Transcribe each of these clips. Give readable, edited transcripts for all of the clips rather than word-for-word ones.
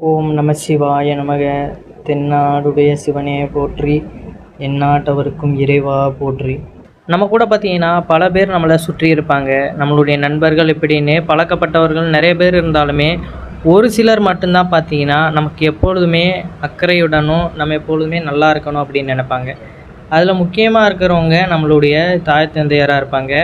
ஓம் நம சிவாய நமக. தென்னாடுடைய சிவனே போற்றி, எந்நாட்டவருக்கும் இறைவா போற்றி. நம்ம கூட பார்த்தீங்கன்னா பல பேர் நம்மளை சுற்றி இருப்பாங்க. நம்மளுடைய நண்பர்கள் இப்படின்னு பழக்கப்பட்டவர்கள் நிறைய பேர் இருந்தாலுமே ஒரு சிலர் மட்டும்தான் பார்த்தீங்கன்னா நமக்கு எப்பொழுதுமே அக்கறையுடனும் நம்ம எப்பொழுதுமே நல்லா இருக்கணும் அப்படின்னு நினைப்பாங்க. அதில் முக்கியமாக இருக்கிறவங்க நம்மளுடைய தாய் தந்தையராக இருப்பாங்க.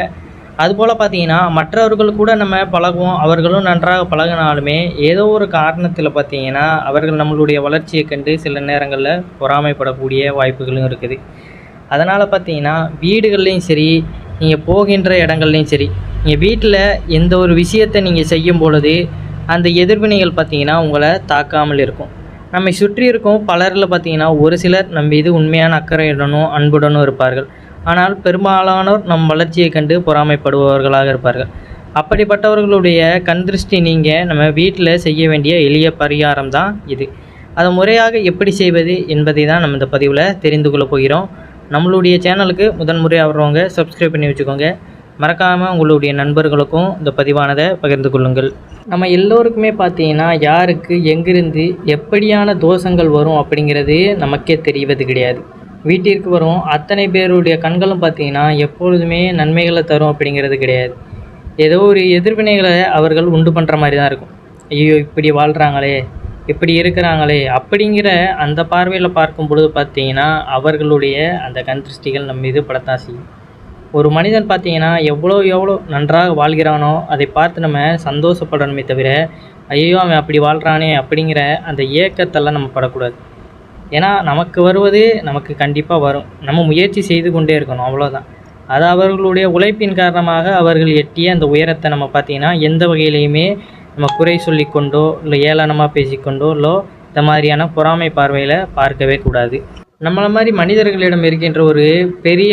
அதுபோல் பார்த்தீங்கன்னா மற்றவர்கள் கூட நம்ம பழகுவோம், அவர்களும் நன்றாக பழகினாலுமே ஏதோ ஒரு காரணத்தில் பார்த்தீங்கன்னா அவர்கள் நம்மளுடைய வளர்ச்சியை கண்டு சில நேரங்களில் பொறாமைப்படக்கூடிய வாய்ப்புகளும் இருக்குது. அதனால் பார்த்தீங்கன்னா வீடுகள்லேயும் சரி, நீங்கள் போகின்ற இடங்கள்லையும் சரி, நீங்கள் வீட்டில் எந்த ஒரு விஷயத்தை நீங்கள் செய்யும் பொழுது அந்த எதிர்வினைகள் பார்த்தீங்கன்னா உங்களை தாக்காமல் இருக்கும். நம்மை சுற்றி இருக்கும் பலரில் பார்த்தீங்கன்னா ஒரு சிலர் நம் மீது உண்மையான அக்கறையுடனும் அன்புடனும் இருப்பார்கள். ஆனால் பெரும்பாலானோர் நம் வளர்ச்சியை கண்டு பொறாமைப்படுபவர்களாக இருப்பார்கள். அப்படிப்பட்டவர்களுடைய கண் திருஷ்டி நீங்கள் நம்ம வீட்டில் செய்ய வேண்டிய எளிய பரிகாரம் தான் இது. அதை முறையாக எப்படி செய்வது என்பதை தான் நம்ம இந்த பதிவில் தெரிந்து கொள்ள போகிறோம். நம்மளுடைய சேனலுக்கு முதன்முறையாக வர்றவங்க சப்ஸ்கிரைப் பண்ணி வச்சுக்கோங்க. மறக்காமல் உங்களுடைய நண்பர்களுக்கும் இந்த பதிவானதை பகிர்ந்து கொள்ளுங்கள். நம்ம எல்லோருக்குமே பார்த்தீங்கன்னா யாருக்கு எங்கிருந்து எப்படியான தோஷங்கள் வரும் அப்படிங்கிறது நமக்கே தெரிவது கிடையாது. வீட்டிற்கு வரும் அத்தனை பேருடைய கண்களும் பார்த்தீங்கன்னா எப்பொழுதுமே நன்மைகளை தரும் அப்படிங்கிறது கிடையாது. ஏதோ ஒரு எதிர்வினைகளை அவர்கள் உண்டு பண்ணுற மாதிரி தான் இருக்கும். ஐயோ இப்படி வாழ்கிறாங்களே, இப்படி இருக்கிறாங்களே அப்படிங்கிற அந்த பார்வையில் பார்க்கும் பொழுது பார்த்தீங்கன்னா அவர்களுடைய அந்த கண் திருஷ்டிகள் நம்ம மீது படத்தான் செய்யும். ஒரு மனிதன் பார்த்தீங்கன்னா எவ்வளோ நன்றாக வாழ்கிறானோ அதை பார்த்து நம்ம சந்தோஷப்படணுமே தவிர ஐயோ அவன் அப்படி வாழ்கிறானே அப்படிங்கிற அந்த ஏக்கத்தெல்லாம் நம்ம படக்கூடாது. ஏன்னா நமக்கு வருவது நமக்கு கண்டிப்பாக வரும். நம்ம முயற்சி செய்து கொண்டே இருக்கணும், அவ்வளோதான். அது அவர்களுடைய உழைப்பின் காரணமாக அவர்கள் எட்டிய அந்த உயரத்தை நம்ம பார்த்திங்கன்னா எந்த வகையிலையுமே நம்ம குறை சொல்லிக்கொண்டோ இல்லை ஏளனமாக பேசிக்கொண்டோ இல்லை இந்த மாதிரியான பொறாமை பார்வையில் பார்க்கவே கூடாது. நம்மளை மாதிரி மனிதர்களிடம் இருக்கின்ற ஒரு பெரிய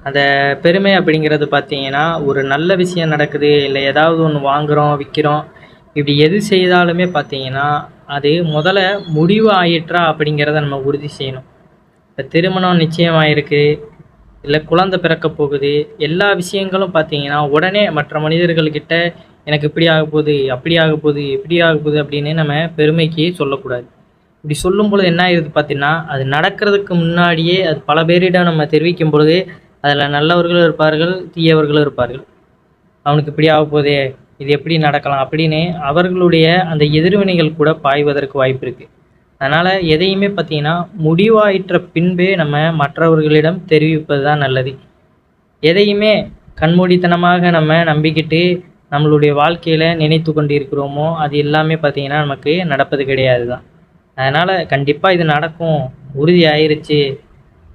அந்த பெருமை அப்படிங்கிறது பார்த்திங்கன்னா ஒரு நல்ல விஷயம் நடக்குது, இல்லை ஏதாவது ஒன்று வாங்குகிறோம் விற்கிறோம், இப்படி எது செய்தாலுமே பார்த்தீங்கன்னா அது முதல்ல முடிவு ஆயிற்றா அப்படிங்கிறத நம்ம உறுதி செய்யணும். இப்போ திருமணம் நிச்சயமாயிருக்கு, இல்லை குழந்தை பிறக்க போகுது, எல்லா விஷயங்களும் பார்த்தீங்கன்னா உடனே மற்ற மனிதர்கள்கிட்ட எனக்கு இப்படி ஆக போகுது, அப்படி ஆக போகுது, இப்படி ஆக போகுது அப்படின்னு நம்ம பெருமைக்கு சொல்லக்கூடாது. இப்படி சொல்லும் பொழுது என்ன ஆயிடுது பார்த்தீங்கன்னா அது நடக்கிறதுக்கு முன்னாடியே அது பல பேரிடம் நம்ம தெரிவிக்கும் பொழுது அதில் நல்லவர்களும் இருப்பார்கள், தீயவர்களும் இருப்பார்கள். அவனுக்கு இப்படி ஆக போதே, இது எப்படி நடக்கலாம் அப்படின்னு அவர்களுடைய அந்த எதிர்வினைகள் கூட பாய்வதற்கு வாய்ப்பு இருக்குது. அதனால் எதையுமே பார்த்திங்கன்னா முடிவாயிற்ற பின்பே நம்ம மற்றவர்களிடம் தெரிவிப்பது தான் நல்லது. எதையுமே கண்மூடித்தனமாக நம்ம நம்பிக்கிட்டு நம்மளுடைய வாழ்க்கையில் நினைத்து கொண்டு இருக்கிறோமோ அது எல்லாமே பார்த்திங்கன்னா நமக்கு நடப்பது கிடையாது தான். அதனால் கண்டிப்பாக இது நடக்கும், உறுதி ஆயிருச்சு,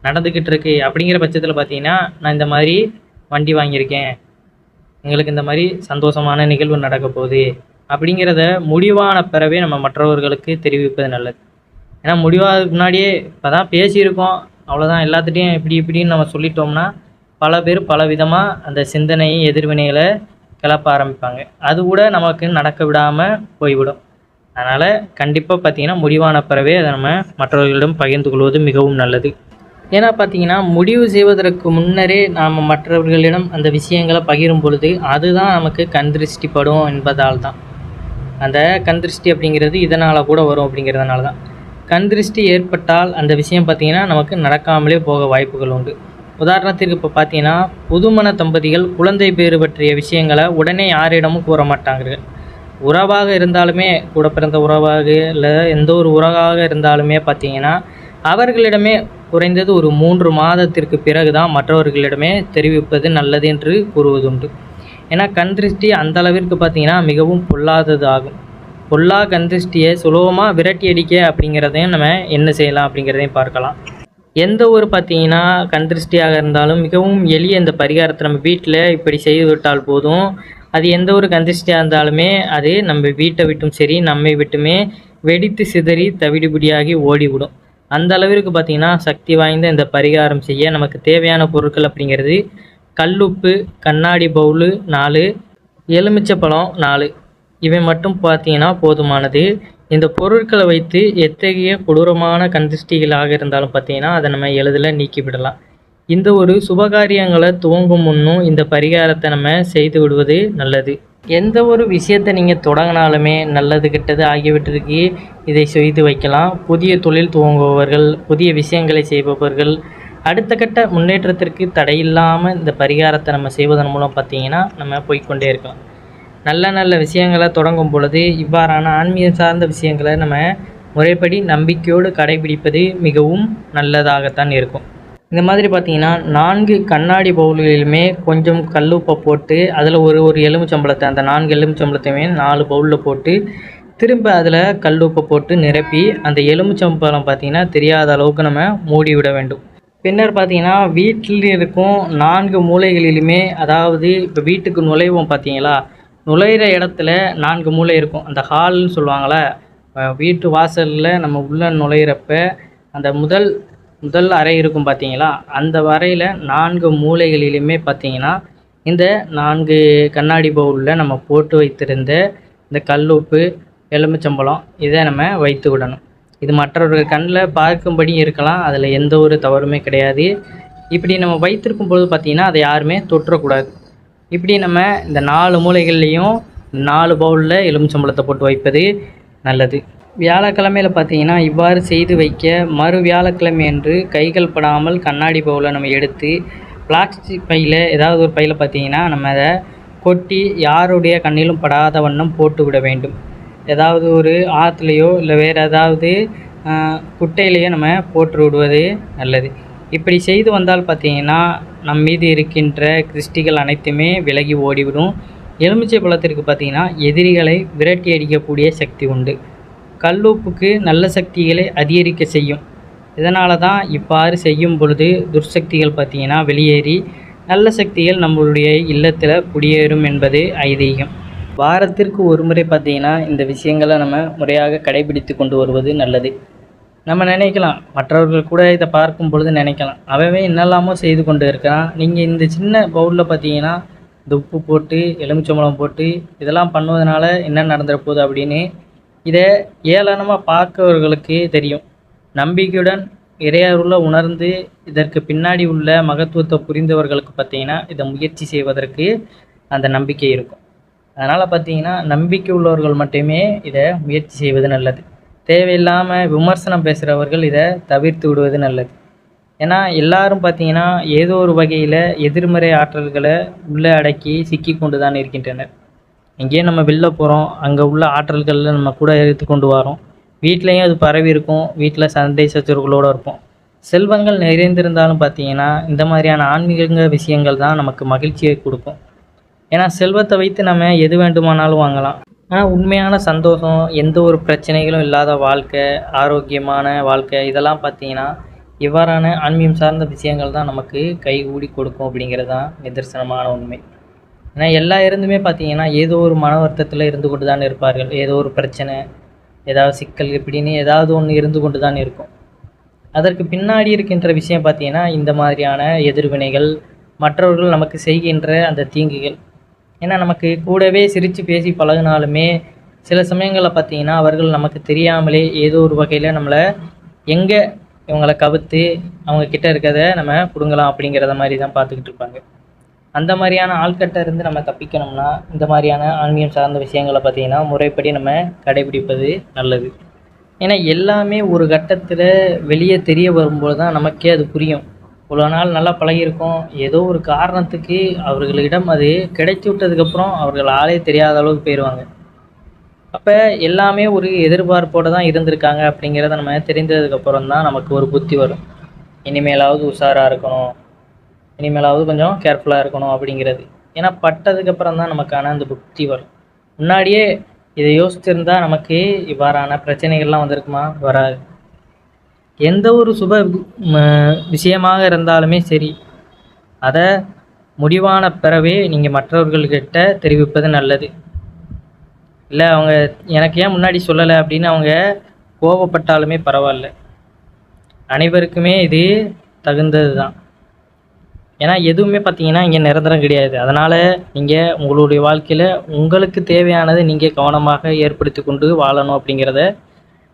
நடந்துக்கிட்டு இருக்கு அப்படிங்கிற பட்சத்தில் பார்த்திங்கன்னா நான் இந்த மாதிரி வண்டி வாங்கியிருக்கேன், எங்களுக்கு இந்த மாதிரி சந்தோஷமான நிகழ்வு நடக்க போகுது அப்படிங்கிறத முடிவான பிறவே நம்ம மற்றவர்களுக்கு தெரிவிப்பது நல்லது. ஏன்னா முடிவாதுக்கு முன்னாடியே இப்போ தான் பேசியிருக்கோம் அவ்வளோதான், எல்லாத்துட்டையும் இப்படின்னு நம்ம சொல்லிட்டோம்னா பல பேர் பல விதமாக அந்த சிந்தனை எதிர்வினைகளை கிளப்ப ஆரம்பிப்பாங்க. அது கூட நமக்கு நடக்க விடாமல் போய்விடும். அதனால் கண்டிப்பாக பார்த்திங்கன்னா முடிவான பிறவே அதை நம்ம மற்றவர்களிடம் பகிர்ந்து கொள்வது மிகவும் நல்லது. ஏன்னா பார்த்தீங்கன்னா முடிவு செய்வதற்கு முன்னரே நாம் மற்றவர்களிடம் அந்த விஷயங்களை பகிரும் பொழுது அதுதான் நமக்கு கண் திருஷ்டி படும் என்பதால் தான். அந்த கண் திருஷ்டி அப்படிங்கிறது இதனால் கூட வரும் அப்படிங்கிறதுனால தான். கண் திருஷ்டி ஏற்பட்டால் அந்த விஷயம் பார்த்திங்கன்னா நமக்கு நடக்காமலே போக வாய்ப்புகள் உண்டு. உதாரணத்திற்கு இப்போ பார்த்தீங்கன்னா புதுமண தம்பதிகள் குழந்தை பேறு பற்றிய விஷயங்களை உடனே யாரிடமும் கூற மாட்டாங்க. உறவாக இருந்தாலுமே, கூட பிறந்த உறவாக இல்லை எந்த ஒரு உறவாக இருந்தாலுமே பார்த்திங்கன்னா அவர்களிடமே குறைந்தது ஒரு 3 மாதத்திற்கு பிறகு தான் மற்றவர்களிடமே தெரிவிப்பது நல்லது என்று கூறுவதுண்டு. ஏன்னா கண் திருஷ்டி அந்த அளவிற்கு பார்த்திங்கன்னா மிகவும் பொல்லாதது ஆகும். பொல்லா கண் திருஷ்டியை சுலபமாக விரட்டி அடிக்க அப்படிங்கிறதையும் நம்ம என்ன செய்யலாம் அப்படிங்கிறதையும் பார்க்கலாம். எந்த ஒரு பார்த்திங்கன்னா கண் திருஷ்டியாக இருந்தாலும் மிகவும் எளிய இந்த பரிகாரத்தை நம்ம வீட்டில் இப்படி செய்து விட்டால் போதும். அது எந்த ஒரு கண் திருஷ்டியாக இருந்தாலுமே அது நம்ம வீட்டை விட்டும் சரி நம்மை விட்டுமே வெடித்து சிதறி தவிடுபடியாகி ஓடிவிடும். அந்த அளவிற்கு பார்த்திங்கன்னா சக்தி வாய்ந்த இந்த பரிகாரம் செய்ய நமக்கு தேவையான பொருட்கள் அப்படிங்கிறது கல்லுப்பு, கண்ணாடி பவுலு 4, எலுமிச்சப்பழம் 4, இவை மட்டும் பார்த்திங்கன்னா போதுமானது. இந்த பொருட்களை வைத்து எத்தகைய கொடூரமான கண் திருஷ்டிகளாக இருந்தாலும் பார்த்திங்கன்னா அதை நம்ம எளிதில் நீக்கிவிடலாம். இந்த ஒரு சுபகாரியங்களை துவங்கும் முன்னும் இந்த பரிகாரத்தை நம்ம செய்து விடுவது நல்லது. எந்த ஒரு விஷயத்தை நீங்கள் தொடங்கினாலுமே நல்லது கெட்டது ஆகியவற்றிற்கு இதை செய்து வைக்கலாம். புதிய தொழில் துவங்குபவர்கள், புதிய விஷயங்களை செய்பவர்கள், அடுத்த கட்ட முன்னேற்றத்திற்கு தடையில்லாமல் இந்த பரிகாரத்தை நம்ம செய்வதன் மூலம் பார்த்திங்கன்னா நம்ம போய்கொண்டே இருக்கலாம். நல்ல நல்ல விஷயங்களை தொடங்கும் பொழுது இவ்வாறான ஆன்மீகம் சார்ந்த விஷயங்களை நம்ம முறைப்படி நம்பிக்கையோடு கடைபிடிப்பது மிகவும் நல்லதாகத்தான் இருக்கும். இந்த மாதிரி பார்த்திங்கன்னா 4 கண்ணாடி பவுல்களிலுமே கொஞ்சம் கல்லுப்பை போட்டு அதில் ஒரு எலுமிச்சம்பழத்தை, அந்த 4 எலுமிச்சம்பழத்தையுமே 4 பவுலில் போட்டு திரும்ப அதில் கல்லுப்பை போட்டு நிரப்பி அந்த எலுமிச்சம்பழம் பார்த்திங்கன்னா தெரியாத அளவுக்கு நம்ம மூடி விட வேண்டும். பின்னர் பார்த்திங்கன்னா வீட்டில் இருக்கும் 4 மூலைகளிலுமே, அதாவது இப்போ வீட்டுக்கு நுழைவோம் பார்த்திங்களா, நுழையிற இடத்துல 4 மூலை இருக்கும். அந்த ஹால்னு சொல்லுவாங்களே, வீட்டு வாசலில் நம்ம உள்ளே நுழையிறப்ப அந்த முதல் அறை இருக்கும் பார்த்தீங்களா, அந்த அறையில் 4 மூலைகளிலுமே பார்த்தீங்கன்னா இந்த 4 கண்ணாடி பவுலில் நம்ம போட்டு வைத்திருந்த இந்த கல்லுப்பு, எலுமிச்சம்பழம் இதை நம்ம வைத்து விடணும். இது மற்றவர்கள் கண்ணில் பார்க்கும்படி இருக்கலாம், அதில் எந்த ஒரு தவறுமே கிடையாது. இப்படி நம்ம வைத்திருக்கும் பொழுது பார்த்திங்கன்னா அதை யாருமே தொற்றக்கூடாது. இப்படி நம்ம இந்த 4 மூலைகள்லேயும் 4 பவுலில் எலுமிச்சம்பழத்தை போட்டு வைப்பது நல்லது. வியாழக்கிழமையில் பார்த்திங்கன்னா இவ்வாறு செய்து வைக்க மறு வியாழக்கிழமை அன்று கைகள் படாமல் கண்ணாடி பவுலை நம்ம எடுத்து பிளாஸ்டிக் பையில், ஏதாவது ஒரு பையில் பார்த்திங்கன்னா நம்ம அதை கொட்டி யாருடைய கண்ணிலும் படாத வண்ணம் போட்டு விட வேண்டும். ஏதாவது ஒரு ஆற்றுலையோ இல்லை வேறு ஏதாவது குட்டையிலையோ நம்ம போட்டு விடுவது நல்லது. இப்படி செய்து வந்தால் பார்த்திங்கன்னா நம் மீது இருக்கின்ற கிருஷ்டிகள் அனைத்துமே விலகி ஓடிவிடும். எலுமிச்சை பழத்திற்கு பார்த்திங்கன்னா எதிரிகளை விரட்டி அடிக்கக்கூடிய சக்தி உண்டு. கல்லுப்புக்கு நல்ல சக்திகளை அதிகரிக்க செய்யும். இதனால தான் இவ்வாறு செய்யும் பொழுது துர்சக்திகள் பார்த்திங்கன்னா வெளியேறி நல்ல சக்திகள் நம்மளுடைய இல்லத்தில் குடியேறும் என்பது ஐதீகம். வாரத்திற்கு ஒரு முறை பார்த்திங்கன்னா இந்த விஷயங்களை நம்ம முறையாக கடைபிடித்து கொண்டு வருவது நல்லது. நம்ம நினைக்கலாம், மற்றவர்கள் கூட இதை பார்க்கும் பொழுது நினைக்கலாம், அவன் என்னெல்லாமோ செய்து கொண்டு இருக்கிறான், நீங்கள் இந்த சின்ன பவுலில் பார்த்தீங்கன்னா இந்த உப்பு போட்டு எலுமிச்சம்பழம் போட்டு இதெல்லாம் பண்ணுவதனால என்ன நடந்துட போகுது அப்படின்னு இதை ஏளனமாக பார்க்கவர்களுக்கு தெரியும். நம்பிக்கையுடன் இறையருளை உணர்ந்து இதற்கு பின்னாடி உள்ள மகத்துவத்தை புரிந்தவர்களுக்கு பார்த்திங்கன்னா இதை முயற்சி செய்வதற்கு அந்த நம்பிக்கை இருக்கும். அதனால் பார்த்திங்கன்னா நம்பிக்கை உள்ளவர்கள் மட்டுமே இதை முயற்சி செய்வது நல்லது. தேவையில்லாமல் விமர்சனம் பேசுகிறவர்கள் இதை தவிர்த்து விடுவது நல்லது. ஏன்னா எல்லாரும் பார்த்திங்கன்னா ஏதோ ஒரு வகையில் எதிர்மறை ஆற்றல்களை உள்ளே அடக்கி சிக்கி கொண்டு தான் இருக்கின்றனர். எங்கேயும் நம்ம வெளில போகிறோம், அங்கே உள்ள ஆற்றல்களில் நம்ம கூட எடுத்து கொண்டு வரோம். வீட்லேயும் அது பரவி இருக்கும், வீட்டில் சண்டை சச்சரவுகளோடு இருப்போம். செல்வங்கள் நிறைந்திருந்தாலும் பார்த்திங்கன்னா இந்த மாதிரியான ஆன்மீக விஷயங்கள் தான் நமக்கு மகிழ்ச்சியை கொடுக்கும். ஏன்னா செல்வத்தை வைத்து நம்ம எது வேண்டுமானாலும் வாங்கலாம். ஆனால் உண்மையான சந்தோஷம், எந்த ஒரு பிரச்சனைகளும் இல்லாத வாழ்க்கை, ஆரோக்கியமான வாழ்க்கை, இதெல்லாம் பார்த்திங்கன்னா இவ்வாறான ஆன்மீகம் சார்ந்த விஷயங்கள் தான் நமக்கு கைகூடி கொடுக்கும் அப்படிங்கிறது தான் நிதர்சனமான உண்மை. ஏன்னா எல்லா இருந்துமே பார்த்திங்கன்னா ஏதோ ஒரு மன வருத்தத்தில் இருந்து கொண்டு தான் இருப்பார்கள். ஏதோ ஒரு பிரச்சனை, ஏதாவது சிக்கல் இப்படின்னு ஏதாவது ஒன்று இருந்து கொண்டு தான் இருக்கும். அதற்கு பின்னாடி இருக்கின்ற விஷயம் பார்த்திங்கன்னா இந்த மாதிரியான எதிர்வினைகள், மற்றவர்கள் நமக்கு செய்கின்ற அந்த தீங்குகள். ஏன்னா நமக்கு கூடவே சிரித்து பேசி பழகினாலுமே சில சமயங்களில் பார்த்திங்கன்னா அவர்கள் நமக்கு தெரியாமலே ஏதோ ஒரு வகையில் நம்மளை எங்கே இவங்களை கவுத்து அவங்கக்கிட்ட இருக்கிறத நம்ம பிடுங்கலாம் அப்படிங்கிறத மாதிரி தான் பார்த்துக்கிட்டு இருப்பாங்க. அந்த மாதிரியான ஆள்கிட்ட இருந்து நம்ம தப்பிக்கணும்னா இந்த மாதிரியான ஆன்மீகம் சார்ந்த விஷயங்களை பார்த்திங்கன்னா முறைப்படி நம்ம கடைபிடிப்பது நல்லது. ஏன்னா எல்லாமே ஒரு கட்டத்தில் வெளியே தெரிய வரும்போது தான் நமக்கே அது புரியும். இவ்வளோ நாள் நல்லா பழகியிருக்கோம், ஏதோ ஒரு காரணத்துக்கு அவர்களிடம் அது கிடைச்சி விட்டதுக்கப்புறம் அவர்கள் ஆளே தெரியாத அளவுக்கு போயிடுவாங்க. அப்போ எல்லாமே ஒரு எதிர்பார்ப்போடு தான் இருந்திருக்காங்க அப்படிங்கிறத நம்ம தெரிந்ததுக்கப்புறம் தான் நமக்கு ஒரு புத்தி வரும். இனிமேலாவது உஷாராக இருக்கணும், இனிமேலாவது கொஞ்சம் கேர்ஃபுல்லாக இருக்கணும் அப்படிங்கிறது. ஏன்னா பட்டதுக்கப்புறம் தான் நமக்கான அந்த புத்தி வரும். முன்னாடியே இதை யோசிச்சிருந்தா நமக்கு இவ்வாறான பிரச்சனைகள்லாம் வந்திருக்குமா? வராது. எந்த ஒரு சுப விஷயமாக இருந்தாலுமே சரி, அதை முடிவான பிறவே நீங்கள் மற்றவர்கள்கிட்ட தெரிவிப்பது நல்லது. இல்லை அவங்க எனக்கு ஏன் முன்னாடி சொல்லலை அப்படின்னு அவங்க கோபப்பட்டாலுமே பரவாயில்ல, அனைவருக்குமே இது தகுந்தது தான். ஏன்னா எதுவுமே பார்த்தீங்கன்னா இங்கே நிரந்தரம் கிடையாது. அதனால் நீங்கள் உங்களுடைய வாழ்க்கையில் உங்களுக்கு தேவையானதை நீங்கள் கவனமாக ஏற்படுத்தி கொண்டு வாழணும் அப்படிங்கிறத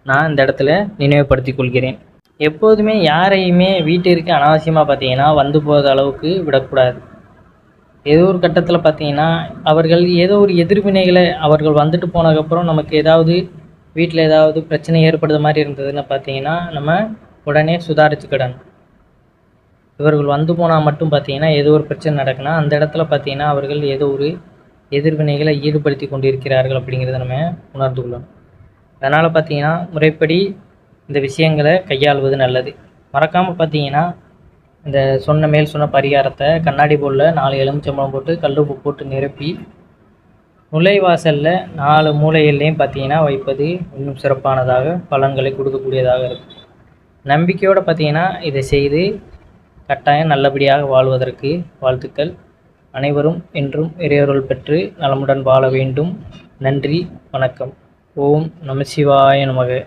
நான் இந்த இடத்துல நினைவுபடுத்தி கொள்கிறேன். எப்போதுமே யாரையுமே வீட்டிற்கு அனாவசியமாக பார்த்தீங்கன்னா வந்து போகிற அளவுக்கு விடக்கூடாது. ஏதோ ஒரு கட்டத்தில் பார்த்தீங்கன்னா அவர்கள் ஏதோ ஒரு எதிர்வினைகளை அவர்கள் வந்துட்டு போனதுக்கப்புறம் நமக்கு ஏதாவது வீட்டில் ஏதாவது பிரச்சனை ஏற்படுற மாதிரி இருந்ததுன்னு பார்த்தீங்கன்னா நம்ம உடனே சுதாரிச்சுக்கிடணும். இவர்கள் வந்து போனால் மட்டும் பார்த்தீங்கன்னா ஏதோ ஒரு பிரச்சனை நடக்குன்னா அந்த இடத்துல பார்த்தீங்கன்னா அவர்கள் ஏதோ ஒரு எதிர்வினைகளை ஈடுபடுத்தி கொண்டிருக்கிறார்கள் அப்படிங்கிறத நம்ம உணர்ந்து கொள்ளணும். அதனால் பார்த்தீங்கன்னா முறைப்படி இந்த விஷயங்களை கையாள்வது நல்லது. மறக்காமல் பார்த்தீங்கன்னா இந்த மேல் சொன்ன பரிகாரத்தை கண்ணாடி போலில் 4 எலுமிச்சம்பழம் போட்டு கல் உப்பு போட்டு நிரப்பி நுழைவாசலில் 4 மூலைகள்லையும் பார்த்தீங்கன்னா வைப்பது இன்னும் சிறப்பானதாக பலன்களை கொடுக்கக்கூடியதாக இருக்கும். நம்பிக்கையோடு பார்த்தீங்கன்னா இதை செய்து கட்டாயம் நல்லபடியாக வாழ்வதற்கு வாழ்த்துக்கள். அனைவரும் என்றும் இறையருள் பெற்று நலமுடன் வாழ வேண்டும். நன்றி, வணக்கம். ஓம் நம சிவாய நமக.